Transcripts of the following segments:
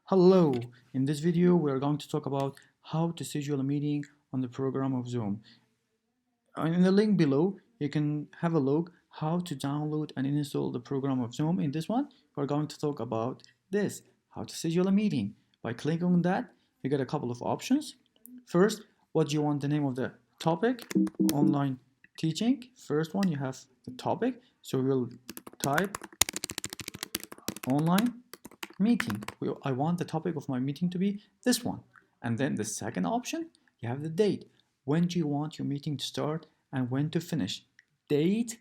Hello, in this video we are going to talk about how to schedule a meeting on the program of Zoom. In the link below you can have a look how to download and install the program of Zoom. In this one we're going to talk about this, how to schedule a meeting. By clicking on that you get a couple of options. First, what do you want the name of the topic? Online teaching. First one, you have the topic, so we'll type online meeting. I want the topic of my meeting to be this one. And then the second option, you have the date. When do you want your meeting to start and when to finish? Date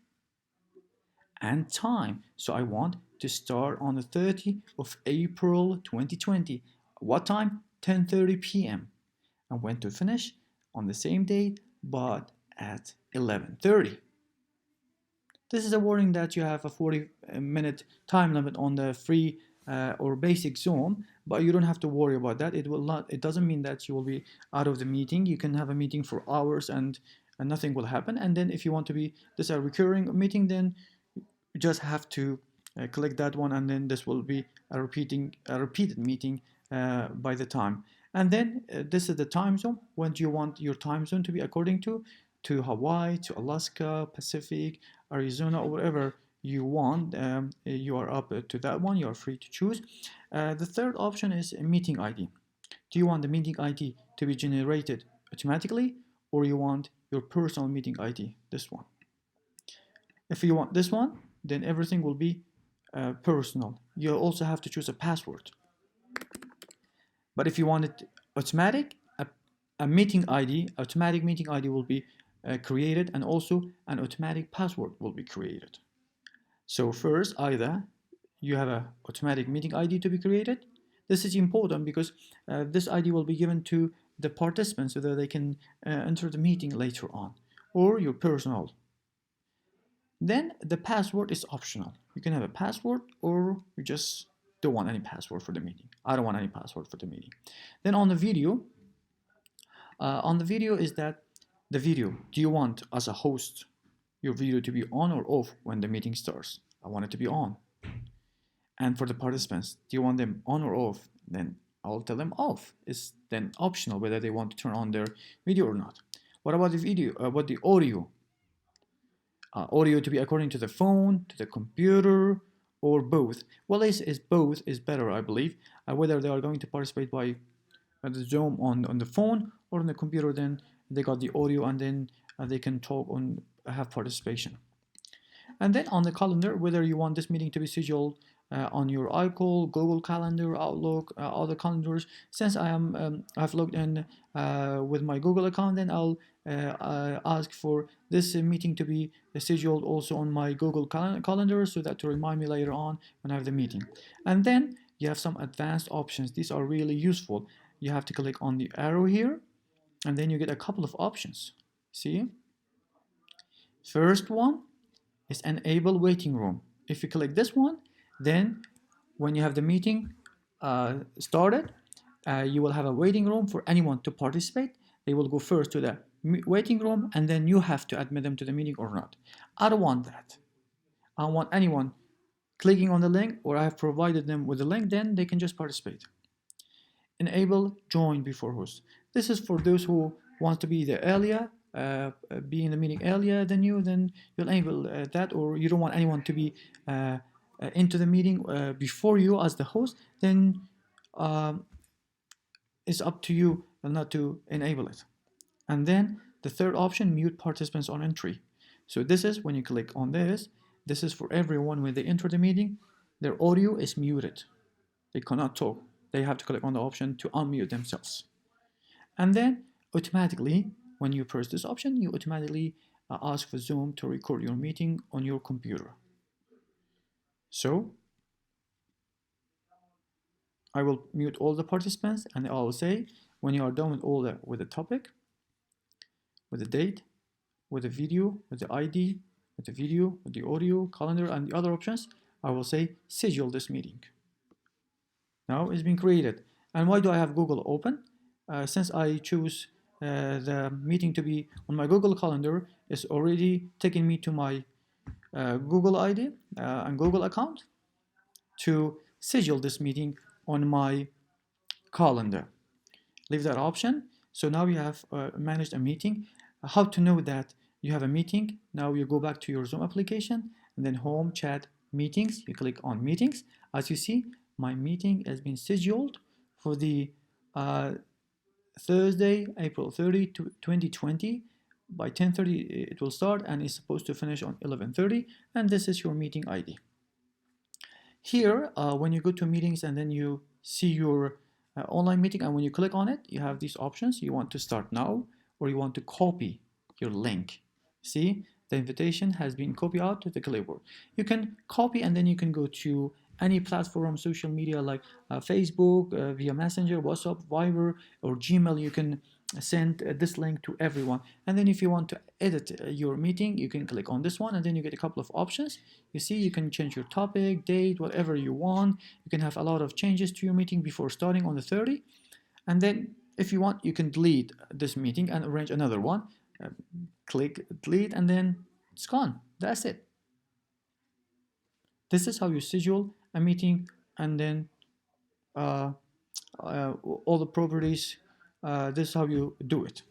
and time. So I want to start on the 30th of April 2020. What time? 10:30 p.m. And when to finish? On the same date, but at 11:30. This is a warning that you have a 40-minute time limit on the free or basic Zoom, but you don't have to worry about that. It doesn't mean that you will be out of the meeting. You can have a meeting for hours and nothing will happen. And then if you want to be this a recurring meeting, then you just have to click that one, and then this will be a repeated meeting by the time. And then this is the time zone. When do you want your time zone to be according to Hawaii, to Alaska, Pacific, Arizona, or whatever you want. You are up to that one. You are free to choose. The third option is a meeting ID. Do you want the meeting ID to be generated automatically, or you want your personal meeting ID? This one. If you want this one, then everything will be personal. You also have to choose a password. But if you want it automatic, a meeting ID, automatic meeting ID will be created, and also an automatic password will be created. So first, either you have an automatic meeting ID to be created. This is important because this ID will be given to the participants so that they can enter the meeting later on, or your personal. Then the password is optional. You can have a password, or you just don't want any password for the meeting. I don't want any password for the meeting. Then on the video is that the video, do you want as a host your video to be on or off when the meeting starts? I want it to be on. And for the participants, do you want them on or off? Then I'll tell them off. It's then optional whether they want to turn on their video or not. What about the video? What the audio? Audio to be according to the phone, to the computer, or both. Well, is both is better, I believe. Whether they are going to participate by the Zoom on the phone or on the computer, then they got the audio, and then they can talk on have participation. And then on the calendar, whether you want this meeting to be scheduled on your iCall, Google Calendar, Outlook, other calendars. Since I've logged in with my Google account, then I'll ask for this meeting to be scheduled also on my Google Calendar, so that to remind me later on when I have the meeting. And then you have some advanced options. These are really useful. You have to click on the arrow here, and then you get a couple of options. See? First one is enable waiting room. If you click this one, then when you have the meeting started, you will have a waiting room for anyone to participate. They will go first to the waiting room, and then you have to admit them to the meeting or not. I don't want that. I want anyone clicking on the link, or I have provided them with the link, then they can just participate. Enable join before host. This is for those who want to be there earlier, be in the meeting earlier than you. Then you'll enable that, or you don't want anyone to be into the meeting before you as the host, then it's up to you not to enable it. And then the third option, mute participants on entry. So this is when you click on this is for everyone. When they enter the meeting, their audio is muted. They cannot talk. They have to click on the option to unmute themselves. And then automatically, when you press this option, you automatically ask for Zoom to record your meeting on your computer. So I will mute all the participants, and I will say when you are done with the topic, with the date, with the video, with the ID, with the video, with the audio, calendar, and the other options, I will say schedule this meeting. Now it's been created. And why do I have Google open? Since I choose the meeting to be on my Google Calendar, it's already taking me to my Google ID and Google account to schedule this meeting on my calendar. Leave that option. So now you have managed a meeting. How to know that you have a meeting? Now you go back to your Zoom application and then home, chat, meetings. You click on meetings. As you see, my meeting has been scheduled for the Thursday, April 30, 2020. By 10:30 it will start and is supposed to finish on 11:30, and this is your meeting ID. Here, when you go to meetings and then you see your online meeting, and when you click on it, you have these options. You want to start now, or you want to copy your link. See, the invitation has been copied out to the clipboard. You can copy and then you can go to any platform, social media like Facebook, via Messenger, WhatsApp, Viber, or Gmail. You can send this link to everyone. And then if you want to edit your meeting, you can click on this one and then you get a couple of options. You see, you can change your topic, date, whatever you want. You can have a lot of changes to your meeting before starting on the 30. And then if you want, you can delete this meeting and arrange another one. Click delete and then it's gone. That's it. This is how you schedule a meeting, and then all the properties. This is how you do it.